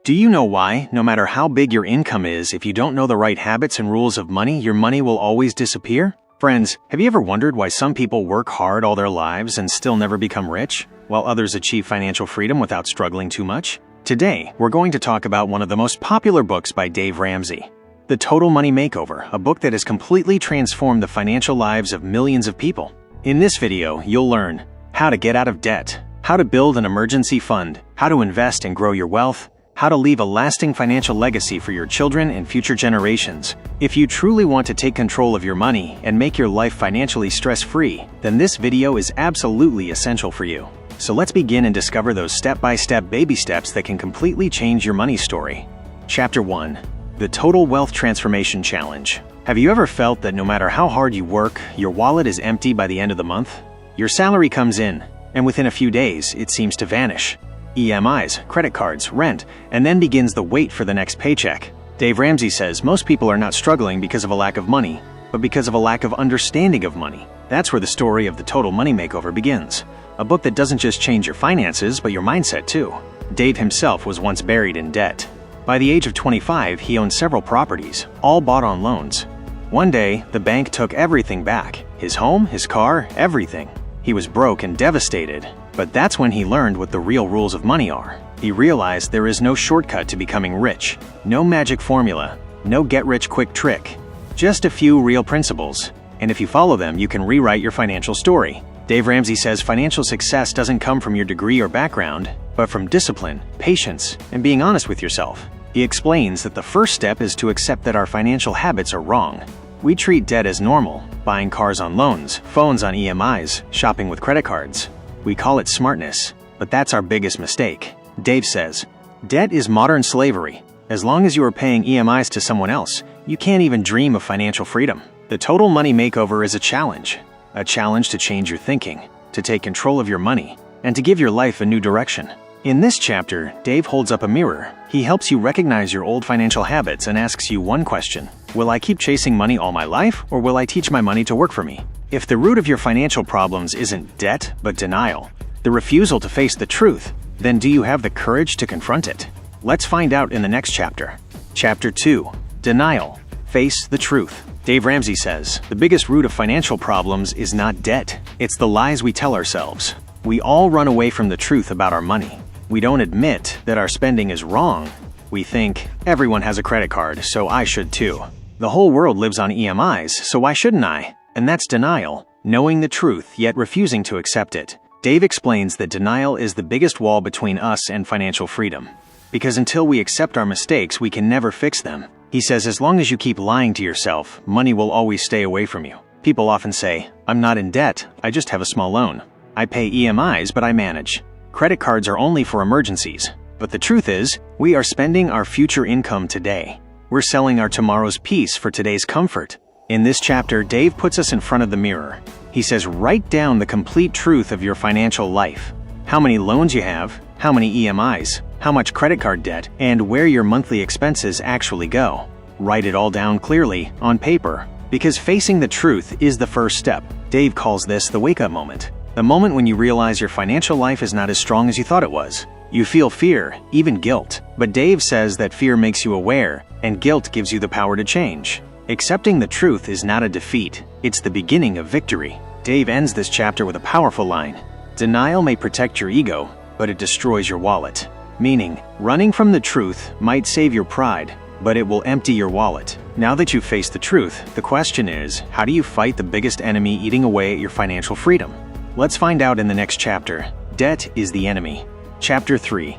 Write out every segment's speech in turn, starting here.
Do you know why, no matter how big your income is, if you don't know the right habits and rules of money, your money will always disappear? Friends, have you ever wondered why some people work hard all their lives and still never become rich, while others achieve financial freedom without struggling too much? Today, we're going to talk about one of the most popular books by Dave Ramsey, The Total Money Makeover, a book that has completely transformed the financial lives of millions of people. In this video, you'll learn how to get out of debt, how to build an emergency fund, how to invest and grow your wealth, how to leave a lasting financial legacy for your children and future generations. If you truly want to take control of your money and make your life financially stress-free, then this video is absolutely essential for you. So let's begin and discover those step-by-step baby steps that can completely change your money story. Chapter 1. The Total Wealth Transformation Challenge. Have you ever felt that no matter how hard you work, your wallet is empty by the end of the month? Your salary comes in, and within a few days, it seems to vanish. EMIs, credit cards, rent, and then begins the wait for the next paycheck. Dave Ramsey says most people are not struggling because of a lack of money, but because of a lack of understanding of money. That's where the story of the Total Money Makeover begins. A book that doesn't just change your finances, but your mindset too. Dave himself was once buried in debt. By the age of 25, he owned several properties, all bought on loans. One day, the bank took everything back. His home, his car, everything. He was broke and devastated. But that's when he learned what the real rules of money are. He realized there is no shortcut to becoming rich, no magic formula, no get-rich-quick trick, just a few real principles. And if you follow them, you can rewrite your financial story. Dave Ramsey says financial success doesn't come from your degree or background, but from discipline, patience, and being honest with yourself. He explains that the first step is to accept that our financial habits are wrong. We treat debt as normal, buying cars on loans, phones on EMIs, shopping with credit cards. We call it smartness, but that's our biggest mistake. Dave says, debt is modern slavery. As long as you are paying EMIs to someone else, you can't even dream of financial freedom. The Total Money Makeover is a challenge to change your thinking, to take control of your money, and to give your life a new direction. In this chapter, Dave holds up a mirror. He helps you recognize your old financial habits and asks you one question: will I keep chasing money all my life, or will I teach my money to work for me? If the root of your financial problems isn't debt, but denial, the refusal to face the truth, then do you have the courage to confront it? Let's find out in the next chapter. Chapter 2. Denial. Face the truth. Dave Ramsey says, the biggest root of financial problems is not debt. It's the lies we tell ourselves. We all run away from the truth about our money. We don't admit that our spending is wrong. We think, everyone has a credit card, so I should too. The whole world lives on EMIs, so why shouldn't I? And that's denial, knowing the truth yet refusing to accept it. Dave explains that denial is the biggest wall between us and financial freedom. Because until we accept our mistakes, we can never fix them. He says as long as you keep lying to yourself, money will always stay away from you. People often say, I'm not in debt, I just have a small loan. I pay EMIs, but I manage. Credit cards are only for emergencies. But the truth is, we are spending our future income today. We're selling our tomorrow's peace for today's comfort. In this chapter, Dave puts us in front of the mirror. He says write down the complete truth of your financial life. How many loans you have, how many EMIs, how much credit card debt, and where your monthly expenses actually go. Write it all down clearly, on paper, because facing the truth is the first step. Dave calls this the wake-up moment. The moment when you realize your financial life is not as strong as you thought it was. You feel fear, even guilt. But Dave says that fear makes you aware, and guilt gives you the power to change. Accepting the truth is not a defeat, it's the beginning of victory. Dave ends this chapter with a powerful line. Denial may protect your ego, but it destroys your wallet. Meaning, running from the truth might save your pride, but it will empty your wallet. Now that you've faced the truth, the question is, how do you fight the biggest enemy eating away at your financial freedom? Let's find out in the next chapter. Debt is the enemy. Chapter 3.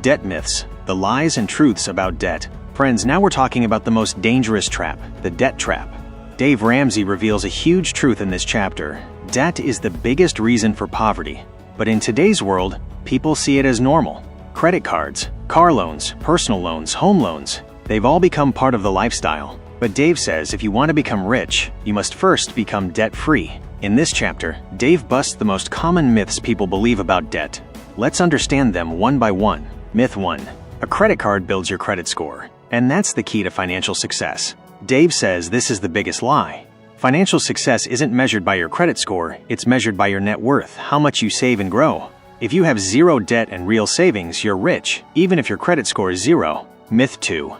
Debt myths, the lies and truths about debt. Friends, now we're talking about the most dangerous trap, the debt trap. Dave Ramsey reveals a huge truth in this chapter. Debt is the biggest reason for poverty. But in today's world, people see it as normal. Credit cards, car loans, personal loans, home loans, they've all become part of the lifestyle. But Dave says if you want to become rich, you must first become debt-free. In this chapter, Dave busts the most common myths people believe about debt. Let's understand them one by one. Myth 1. A credit card builds your credit score. And that's the key to financial success. Dave says this is the biggest lie. Financial success isn't measured by your credit score, it's measured by your net worth, how much you save and grow. If you have zero debt and real savings, you're rich, even if your credit score is 0. Myth 2.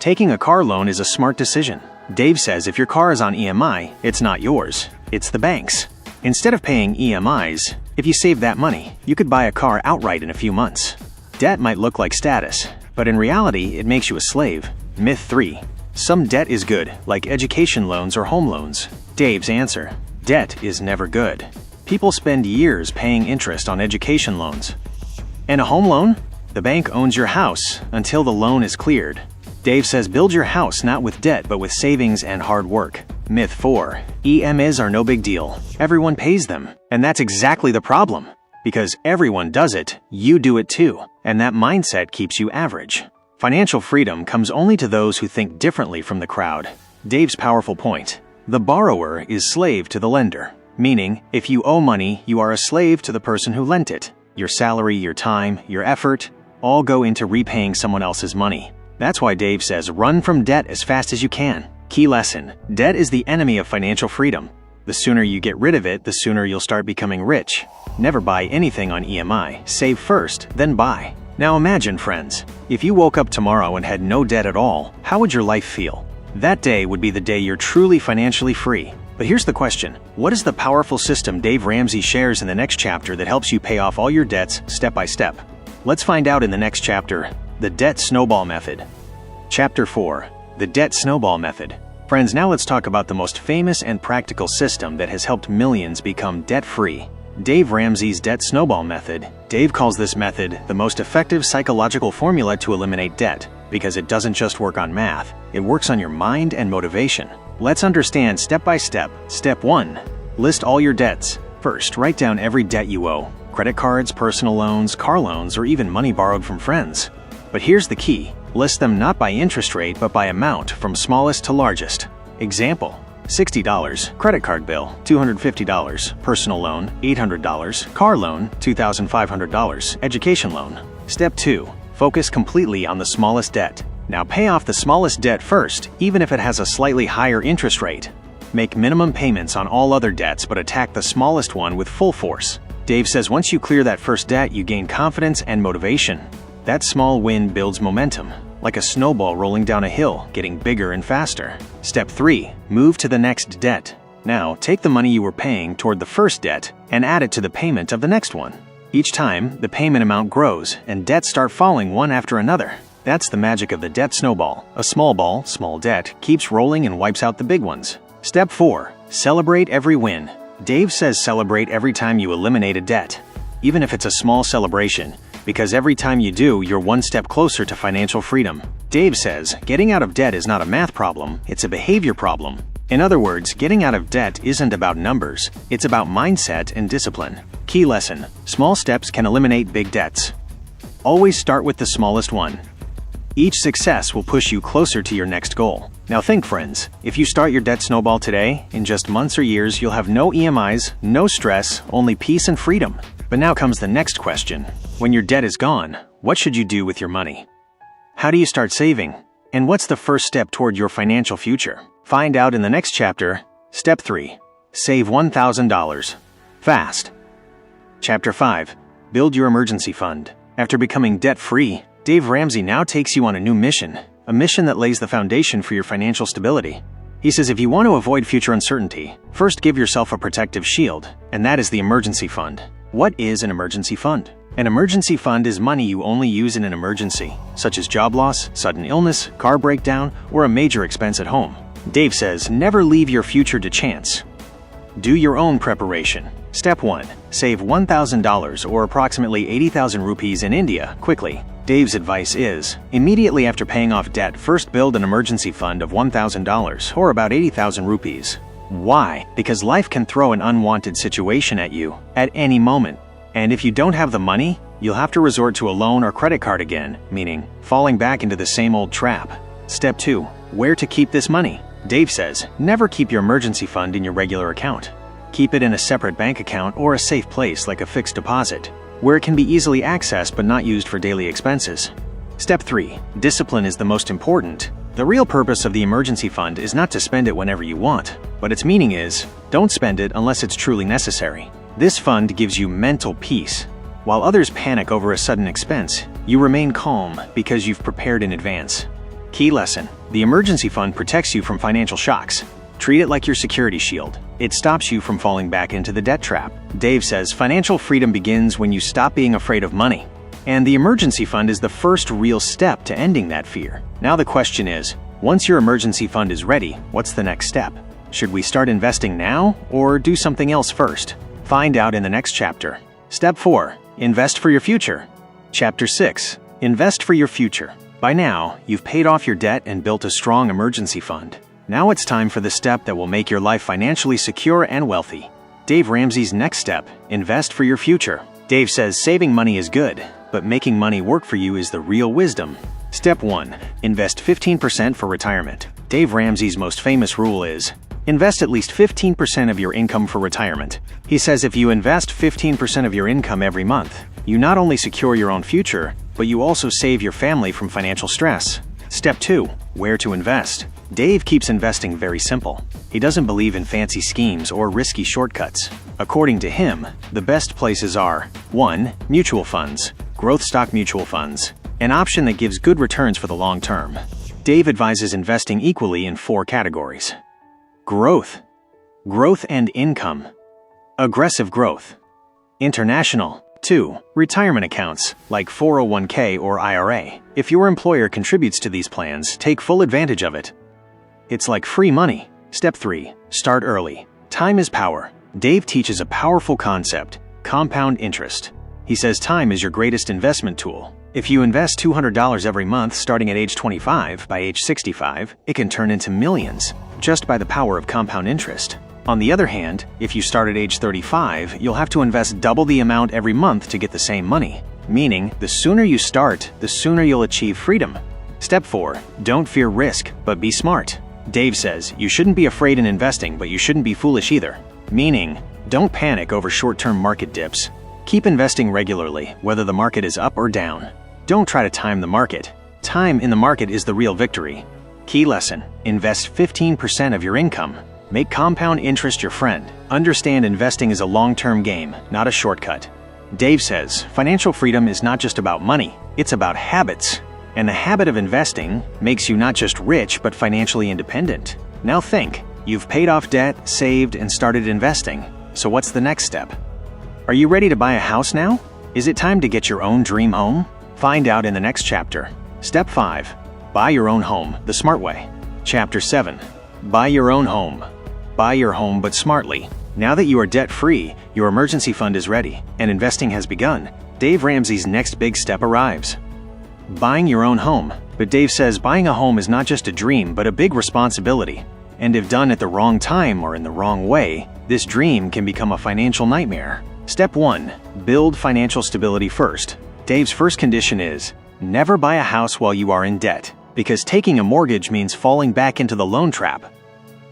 Taking a car loan is a smart decision. Dave says if your car is on EMI, it's not yours, it's the bank's. Instead of paying EMIs, if you save that money, you could buy a car outright in a few months. Debt might look like status, but in reality, it makes you a slave. Myth 3. Some debt is good, like education loans or home loans. Dave's answer: debt is never good. People spend years paying interest on education loans. And a home loan? The bank owns your house until the loan is cleared. Dave says build your house not with debt but with savings and hard work. Myth 4. EMIs are no big deal. Everyone pays them. And that's exactly the problem. Because everyone does it, you do it too. And that mindset keeps you average. Financial freedom comes only to those who think differently from the crowd. Dave's powerful point: the borrower is slave to the lender. Meaning, if you owe money, you are a slave to the person who lent it. Your salary, your time, your effort, all go into repaying someone else's money. That's why Dave says run from debt as fast as you can. Key lesson: debt is the enemy of financial freedom. The sooner you get rid of it, the sooner you'll start becoming rich. Never buy anything on EMI. Save first, then buy. Now imagine, friends, if you woke up tomorrow and had no debt at all, how would your life feel? That day would be the day you're truly financially free. But here's the question: what is the powerful system Dave Ramsey shares in the next chapter that helps you pay off all your debts step by step? Let's find out in the next chapter: the Debt Snowball Method. Chapter 4. The Debt Snowball Method. Friends, now let's talk about the most famous and practical system that has helped millions become debt-free. Dave Ramsey's Debt Snowball Method. Dave calls this method the most effective psychological formula to eliminate debt, because it doesn't just work on math, it works on your mind and motivation. Let's understand step by step. Step 1. List all your debts. First, write down every debt you owe: credit cards, personal loans, car loans, or even money borrowed from friends. But here's the key: list them not by interest rate but by amount, from smallest to largest. Example: $60, credit card bill, $250, personal loan, $800, car loan, $2,500, education loan. Step 2. Focus completely on the smallest debt. Now pay off the smallest debt first, even if it has a slightly higher interest rate. Make minimum payments on all other debts but attack the smallest one with full force. Dave says once you clear that first debt, you gain confidence and motivation. That small win builds momentum, like a snowball rolling down a hill, getting bigger and faster. Step 3. Move to the next debt. Now, take the money you were paying toward the first debt and add it to the payment of the next one. Each time, the payment amount grows and debts start falling one after another. That's the magic of the debt snowball. A small ball, small debt, keeps rolling and wipes out the big ones. Step 4. Celebrate every win. Dave says celebrate every time you eliminate a debt, even if it's a small celebration, because every time you do, you're one step closer to financial freedom. Dave says getting out of debt is not a math problem, it's a behavior problem. In other words, getting out of debt isn't about numbers, it's about mindset and discipline. Key lesson: small steps can eliminate big debts. Always start with the smallest one. Each success will push you closer to your next goal. Now think, friends, if you start your debt snowball today, in just months or years, you'll have no EMIs, no stress, only peace and freedom. But now comes the next question. When your debt is gone, what should you do with your money? How do you start saving? And what's the first step toward your financial future? Find out in the next chapter. Step 3. Save $1,000. Fast. Chapter 5. Build your emergency fund. After becoming debt-free, Dave Ramsey now takes you on a new mission, a mission that lays the foundation for your financial stability. He says if you want to avoid future uncertainty, first give yourself a protective shield, and that is the emergency fund. What is an emergency fund? An emergency fund is money you only use in an emergency, such as job loss, sudden illness, car breakdown, or a major expense at home. Dave says never leave your future to chance. Do your own preparation. Step 1. Save $1,000 or approximately 80,000 rupees in India quickly. Dave's advice is, immediately after paying off debt, first build an emergency fund of $1,000 or about 80,000 rupees. Why? Because life can throw an unwanted situation at you at any moment. And if you don't have the money, you'll have to resort to a loan or credit card again, meaning falling back into the same old trap. Step 2. Where to keep this money? Dave says, never keep your emergency fund in your regular account. Keep it in a separate bank account or a safe place like a fixed deposit, where it can be easily accessed but not used for daily expenses. Step 3. Discipline is the most important. The real purpose of the emergency fund is not to spend it whenever you want, but its meaning is, don't spend it unless it's truly necessary. This fund gives you mental peace. While others panic over a sudden expense, you remain calm because you've prepared in advance. Key lesson: the emergency fund protects you from financial shocks. Treat it like your security shield. It stops you from falling back into the debt trap. Dave says financial freedom begins when you stop being afraid of money. And the emergency fund is the first real step to ending that fear. Now the question is, once your emergency fund is ready, what's the next step? Should we start investing now or do something else first? Find out in the next chapter. Step 4. Invest for your future. Chapter 6. Invest for your future. By now, you've paid off your debt and built a strong emergency fund. Now it's time for the step that will make your life financially secure and wealthy. Dave Ramsey's next step: invest for your future. Dave says saving money is good, but making money work for you is the real wisdom. Step 1. Invest 15% for retirement. Dave Ramsey's most famous rule is, invest at least 15% of your income for retirement. He says if you invest 15% of your income every month, you not only secure your own future, but you also save your family from financial stress. Step 2. Where to invest. Dave keeps investing very simple. He doesn't believe in fancy schemes or risky shortcuts. According to him, the best places are: 1. Mutual funds. Growth stock mutual funds. An option that gives good returns for the long term. Dave advises investing equally in 4 categories. Growth. Growth and income. Aggressive growth. International. 2. Retirement accounts, like 401k or IRA. If your employer contributes to these plans, take full advantage of it. It's like free money. Step 3. Start early. Time is power. Dave teaches a powerful concept: compound interest. He says time is your greatest investment tool. If you invest $200 every month starting at age 25, by age 65, it can turn into millions, just by the power of compound interest. On the other hand, if you start at age 35, you'll have to invest double the amount every month to get the same money. Meaning, the sooner you start, the sooner you'll achieve freedom. Step 4. Don't fear risk, but be smart. Dave says you shouldn't be afraid in investing, but you shouldn't be foolish either. Meaning, don't panic over short-term market dips. Keep investing regularly, whether the market is up or down. Don't try to time the market. Time in the market is the real victory. Key lesson: invest 15% of your income. Make compound interest your friend. Understand investing is a long-term game, not a shortcut. Dave says financial freedom is not just about money, it's about habits. And the habit of investing makes you not just rich, but financially independent. Now think, you've paid off debt, saved, and started investing. So what's the next step? Are you ready to buy a house now? Is it time to get your own dream home? Find out in the next chapter. Step 5. Buy your own home the smart way. Chapter 7. Buy your own home. Buy your home, but smartly. Now that you are debt-free, your emergency fund is ready, and investing has begun, Dave Ramsey's next big step arrives: buying your own home. But Dave says buying a home is not just a dream, but a big responsibility. And if done at the wrong time or in the wrong way, this dream can become a financial nightmare. Step 1. Build financial stability first. Dave's first condition is, never buy a house while you are in debt, because taking a mortgage means falling back into the loan trap.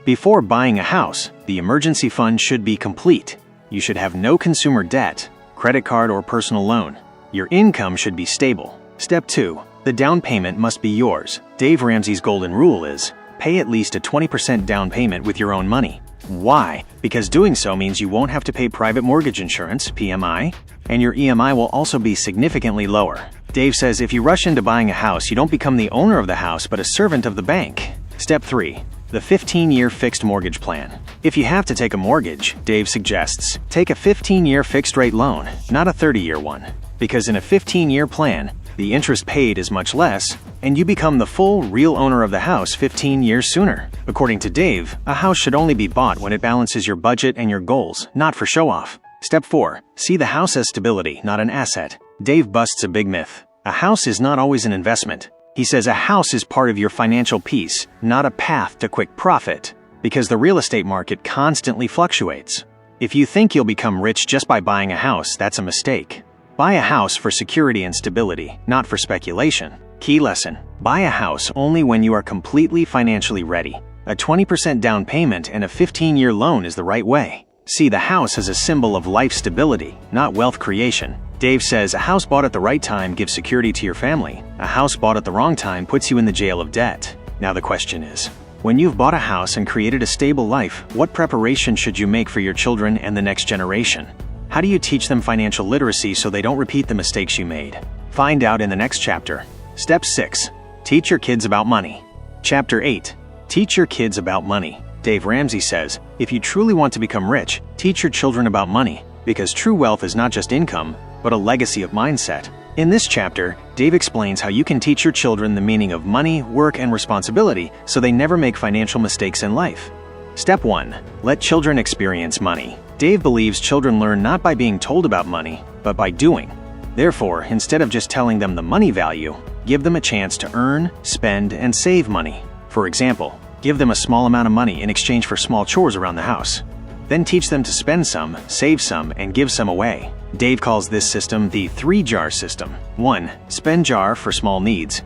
Before buying a house, the emergency fund should be complete. You should have no consumer debt, credit card or personal loan. Your income should be stable. Step 2. The down payment must be yours. Dave Ramsey's golden rule is, pay at least a 20% down payment with your own money. Why? Because doing so means you won't have to pay private mortgage insurance, PMI, and your EMI will also be significantly lower. Dave says if you rush into buying a house, you don't become the owner of the house, but a servant of the bank. Step 3. The 15-year fixed mortgage plan. If you have to take a mortgage, Dave suggests, take a 15-year fixed-rate loan, not a 30-year one. Because in a 15-year plan, the interest paid is much less, and you become the full, real owner of the house 15 years sooner. According to Dave, a house should only be bought when it balances your budget and your goals, not for show-off. Step 4. See the house as stability, not an asset. Dave busts a big myth. A house is not always an investment. He says a house is part of your financial peace, not a path to quick profit, because the real estate market constantly fluctuates. If you think you'll become rich just by buying a house, that's a mistake. Buy a house for security and stability, not for speculation. Key lesson: buy a house only when you are completely financially ready. A 20% down payment and a 15-year loan is the right way. See the house as a symbol of life stability, not wealth creation. Dave says a house bought at the right time gives security to your family. A house bought at the wrong time puts you in the jail of debt. Now the question is, when you've bought a house and created a stable life, what preparation should you make for your children and the next generation? How do you teach them financial literacy so they don't repeat the mistakes you made? Find out in the next chapter. Step 6. Teach your kids about money. Chapter 8. Teach your kids about money. Dave Ramsey says, if you truly want to become rich, teach your children about money, because true wealth is not just income, but a legacy of mindset. In this chapter, Dave explains how you can teach your children the meaning of money, work, and responsibility so they never make financial mistakes in life. Step 1. Let children experience money. Dave believes children learn not by being told about money, but by doing. Therefore, instead of just telling them the money value, give them a chance to earn, spend, and save money. For example, give them a small amount of money in exchange for small chores around the house. Then teach them to spend some, save some, and give some away. Dave calls this system the 3-jar system. 1. Spend jar for small needs.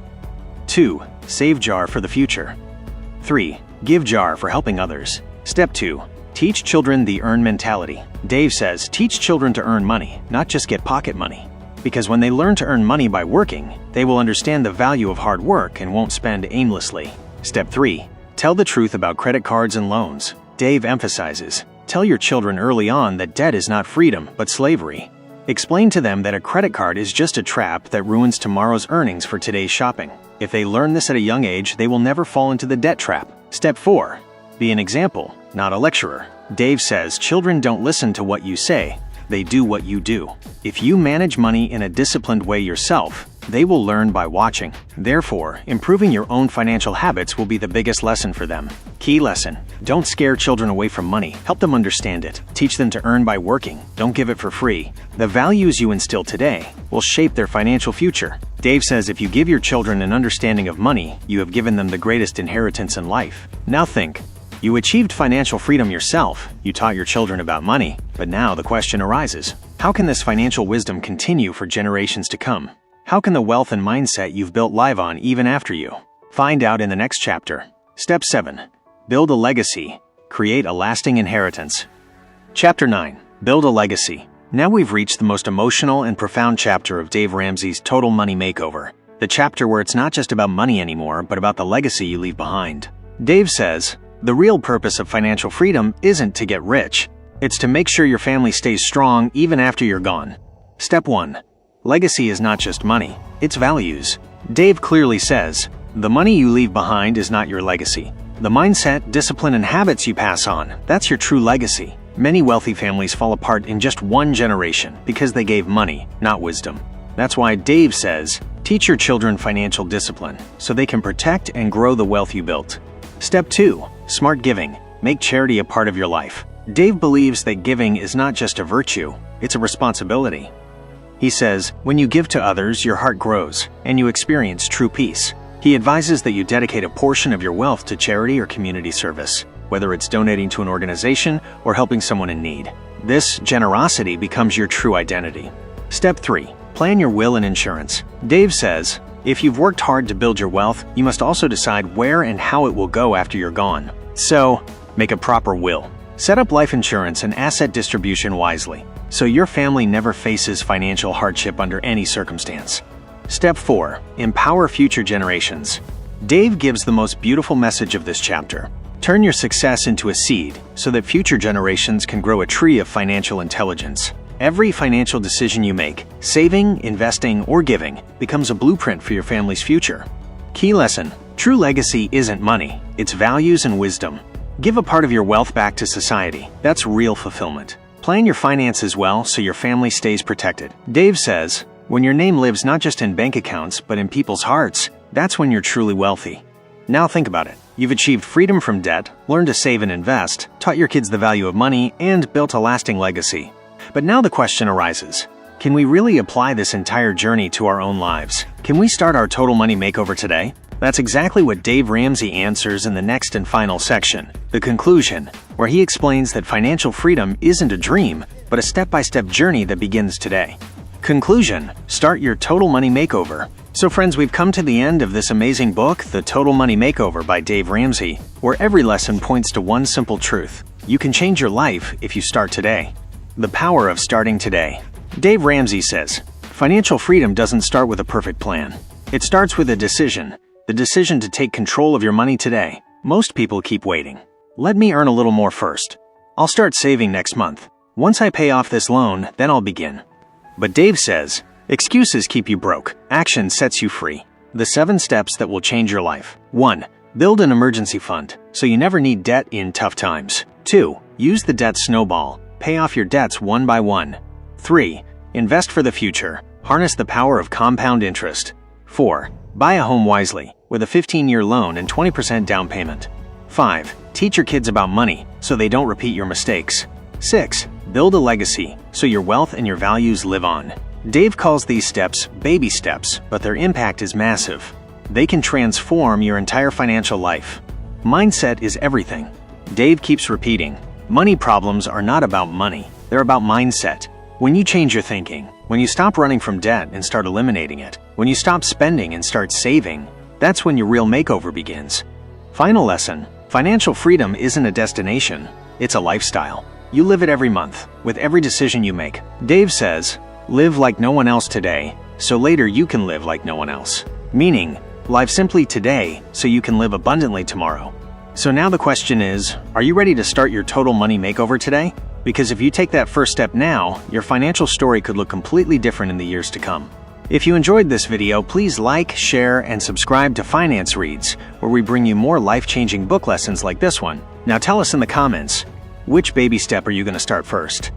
2. Save jar for the future. 3. Give jar for helping others. Step 2. Teach children the earn mentality. Dave says, teach children to earn money, not just get pocket money. Because when they learn to earn money by working, they will understand the value of hard work and won't spend aimlessly. Step 3. Tell the truth about credit cards and loans. Dave emphasizes, tell your children early on that debt is not freedom, but slavery. Explain to them that a credit card is just a trap that ruins tomorrow's earnings for today's shopping. If they learn this at a young age, they will never fall into the debt trap. Step 4. Be an example, not a lecturer. Dave says children don't listen to what you say, they do what you do. If you manage money in a disciplined way yourself, they will learn by watching. Therefore, improving your own financial habits will be the biggest lesson for them. Key lesson: don't scare children away from money. Help them understand it. Teach them to earn by working. Don't give it for free. The values you instill today will shape their financial future. Dave says if you give your children an understanding of money, you have given them the greatest inheritance in life. Now think. You achieved financial freedom yourself. You taught your children about money. But now the question arises: how can this financial wisdom continue for generations to come? How can the wealth and mindset you've built live on even after you? Find out in the next chapter. Step 7. Build a legacy. Create a lasting inheritance. Chapter 9. Build a legacy. Now we've reached the most emotional and profound chapter of Dave Ramsey's Total Money Makeover. The chapter where it's not just about money anymore, but about the legacy you leave behind. Dave says, the real purpose of financial freedom isn't to get rich. It's to make sure your family stays strong even after you're gone. Step 1. Legacy is not just money, it's values. Dave clearly says, the money you leave behind is not your legacy. The mindset, discipline, and habits you pass on, that's your true legacy. Many wealthy families fall apart in just one generation because they gave money, not wisdom. That's why Dave says, teach your children financial discipline so they can protect and grow the wealth you built. Step 2. Smart giving. Make charity a part of your life. Dave believes that giving is not just a virtue, it's a responsibility. He says, when you give to others, your heart grows, and you experience true peace. He advises that you dedicate a portion of your wealth to charity or community service, whether it's donating to an organization or helping someone in need. This generosity becomes your true identity. Step 3. Plan your will and insurance. Dave says, if you've worked hard to build your wealth, you must also decide where and how it will go after you're gone. So, make a proper will. Set up life insurance and asset distribution wisely, so your family never faces financial hardship under any circumstance. Step 4. Empower future generations. Dave gives the most beautiful message of this chapter. Turn your success into a seed so that future generations can grow a tree of financial intelligence. Every financial decision you make, saving, investing, or giving, becomes a blueprint for your family's future. Key lesson: true legacy isn't money, it's values and wisdom. Give a part of your wealth back to society. That's real fulfillment. Plan your finances well so your family stays protected. Dave says, when your name lives not just in bank accounts, but in people's hearts, that's when you're truly wealthy. Now think about it. You've achieved freedom from debt, learned to save and invest, taught your kids the value of money, and built a lasting legacy. But now the question arises, can we really apply this entire journey to our own lives? Can we start our Total Money Makeover today? That's exactly what Dave Ramsey answers in the next and final section, the conclusion, where he explains that financial freedom isn't a dream, but a step-by-step journey that begins today. Conclusion: start your Total Money Makeover. So friends, we've come to the end of this amazing book, The Total Money Makeover by Dave Ramsey, where every lesson points to one simple truth. You can change your life if you start today. The power of starting today. Dave Ramsey says, financial freedom doesn't start with a perfect plan. It starts with a decision. The decision to take control of your money today. Most people keep waiting. Let me earn a little more first. I'll start saving next month. Once I pay off this loan, then I'll begin. But Dave says, excuses keep you broke. Action sets you free. The 7 steps that will change your life. 1. Build an emergency fund, so you never need debt in tough times. 2. Use the debt snowball. Pay off your debts one by one. 3. Invest for the future. Harness the power of compound interest. 4. Buy a home wisely, with a 15-year loan and 20% down payment. 5. Teach your kids about money, so they don't repeat your mistakes. 6. Build a legacy, so your wealth and your values live on. Dave calls these steps baby steps, but their impact is massive. They can transform your entire financial life. Mindset is everything. Dave keeps repeating, money problems are not about money, they're about mindset. When you change your thinking, when you stop running from debt and start eliminating it, when you stop spending and start saving, that's when your real makeover begins. Final lesson, financial freedom isn't a destination, it's a lifestyle. You live it every month, with every decision you make. Dave says, live like no one else today, so later you can live like no one else. Meaning, live simply today, so you can live abundantly tomorrow. So now the question is, are you ready to start your total money makeover today? Because if you take that first step now, your financial story could look completely different in the years to come. If you enjoyed this video, please like, share, and subscribe to Finance Reads, where we bring you more life-changing book lessons like this one. Now tell us in the comments, which baby step are you going to start first?